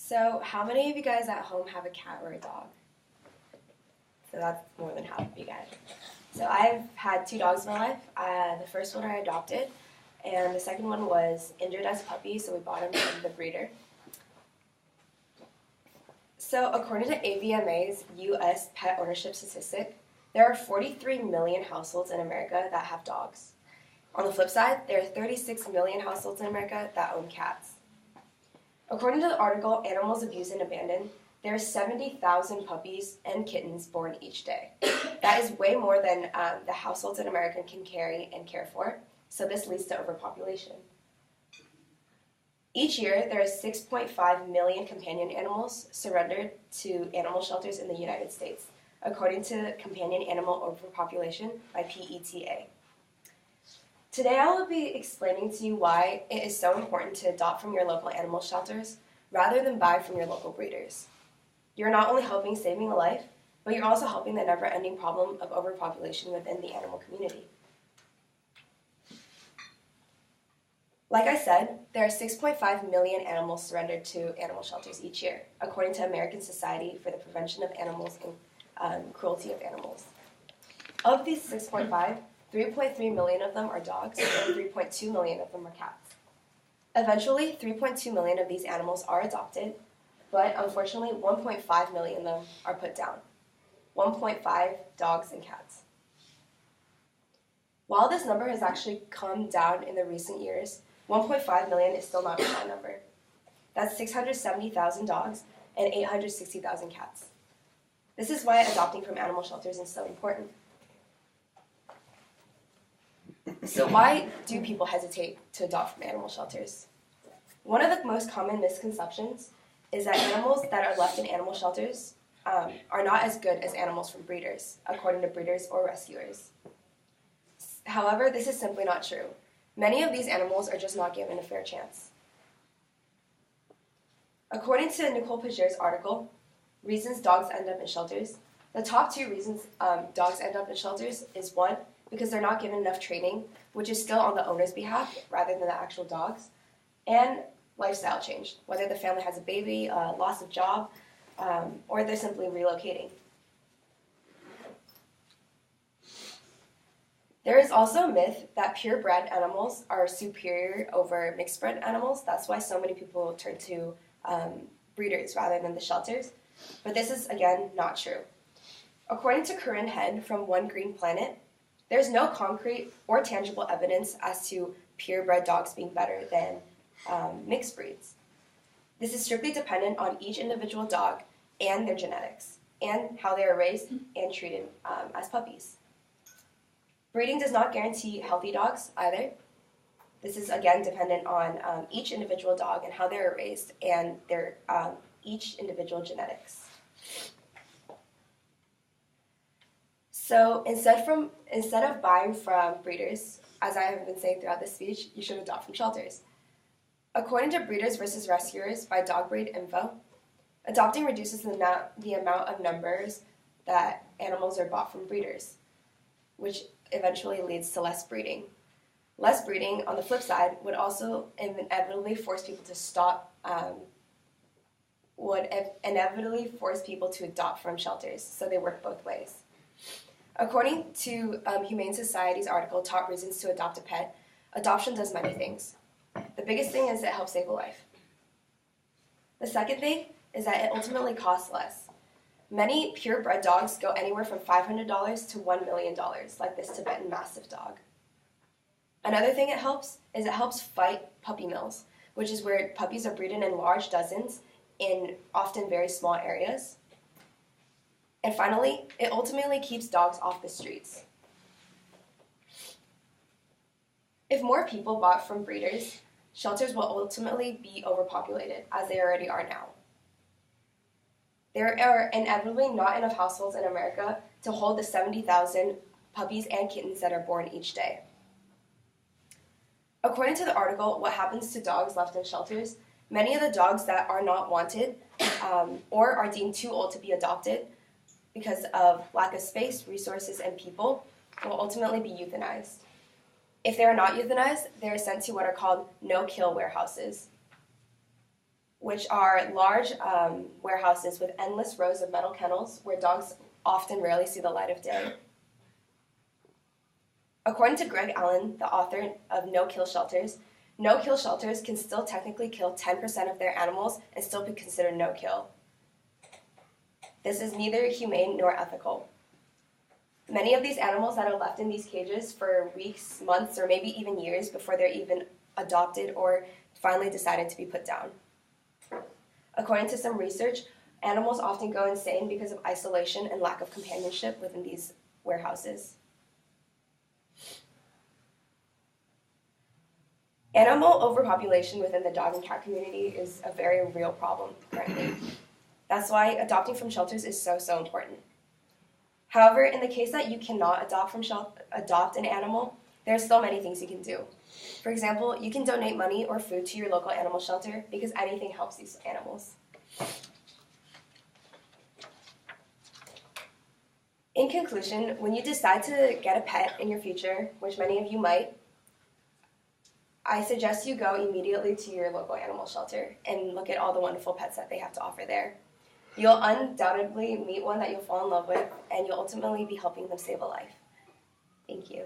So, how many of you guys at home have a cat or a dog? So that's more than half of you guys. So I've had two dogs in my life. The first one I adopted, and the second one was injured as a puppy, so we bought him from the breeder. So according to AVMA's U.S. pet ownership statistic, there are 43 million households in America that have dogs. On the flip side, there are 36 million households in America that own cats. According to the article, Animals Abused and Abandoned, there are 70,000 puppies and kittens born each day. That is way more than the households in America can carry and care for, so this leads to overpopulation. Each year, there are 6.5 million companion animals surrendered to animal shelters in the United States, according to Companion Animal Overpopulation by PETA. Today, I will be explaining to you why it is so important to adopt from your local animal shelters rather than buy from your local breeders. You're not only helping saving a life, but you're also helping the never-ending problem of overpopulation within the animal community. Like I said, there are 6.5 million animals surrendered to animal shelters each year, according to American Society for the Prevention of Animals and Cruelty of Animals. Of these 6.5, 3.3 million of them are dogs, and 3.2 million of them are cats. Eventually, 3.2 million of these animals are adopted, but unfortunately, 1.5 million of them are put down. 1.5 dogs and cats. While this number has actually come down in the recent years, 1.5 million is still not a high number. That's 670,000 dogs and 860,000 cats. This is why adopting from animal shelters is so important. So why do people hesitate to adopt from animal shelters? One of the most common misconceptions is that animals that are left in animal shelters are not as good as animals from breeders, according to breeders or rescuers. However, this is simply not true. Many of these animals are just not given a fair chance. According to Nicole Pager's article, Reasons Dogs End Up in Shelters, the top two reasons dogs end up in shelters is one, because they're not given enough training, which is still on the owner's behalf rather than the actual dogs, and lifestyle change, whether the family has a baby, loss of job, or they're simply relocating. There is also a myth that purebred animals are superior over mixed-bred animals. That's why so many people turn to breeders rather than the shelters. But this is, again, not true. According to Corinne Head from One Green Planet, there's no concrete or tangible evidence as to purebred dogs being better than mixed breeds. This is strictly dependent on each individual dog and their genetics, and how they are raised and treated as puppies. Breeding does not guarantee healthy dogs either. This is again dependent on each individual dog and how they are raised and their each individual genetics. So instead of buying from breeders, as I have been saying throughout this speech, you should adopt from shelters. According to Breeders vs. Rescuers by Dog Breed Info, adopting reduces the amount of numbers that animals are bought from breeders, which eventually leads to less breeding. Less breeding, on the flip side, would also inevitably force people to adopt from shelters, so they work both ways. According to Humane Society's article, Top Reasons to Adopt a Pet, adoption does many things. The biggest thing is it helps save a life. The second thing is that it ultimately costs less. Many purebred dogs go anywhere from $500 to $1 million, like this Tibetan Mastiff dog. Another thing it helps fight puppy mills, which is where puppies are breeded in large dozens in often very small areas. And finally, it ultimately keeps dogs off the streets. If more people bought from breeders, shelters will ultimately be overpopulated, as they already are now. There are inevitably not enough households in America to hold the 70,000 puppies and kittens that are born each day. According to the article, What Happens to Dogs Left in Shelters, many of the dogs that are not wanted or are deemed too old to be adopted because of lack of space, resources, and people will ultimately be euthanized. If they are not euthanized, they are sent to what are called no-kill warehouses. which are large warehouses with endless rows of metal kennels where dogs often rarely see the light of day. According to Greg Allen, the author of no-kill shelters can still technically kill 10% of their animals and still be considered no-kill. This is neither humane nor ethical. Many of these animals that are left in these cages for weeks, months, or maybe even years before they're even adopted or finally decided to be put down. According to some research, animals often go insane because of isolation and lack of companionship within these warehouses. Animal overpopulation within the dog and cat community is a very real problem currently. That's why adopting from shelters is so important. However, in the case that you cannot adopt an animal, there are still many things you can do. For example, you can donate money or food to your local animal shelter because anything helps these animals. In conclusion, when you decide to get a pet in your future, which many of you might, I suggest you go immediately to your local animal shelter and look at all the wonderful pets that they have to offer there. You'll undoubtedly meet one that you'll fall in love with, and you'll ultimately be helping them save a life. Thank you.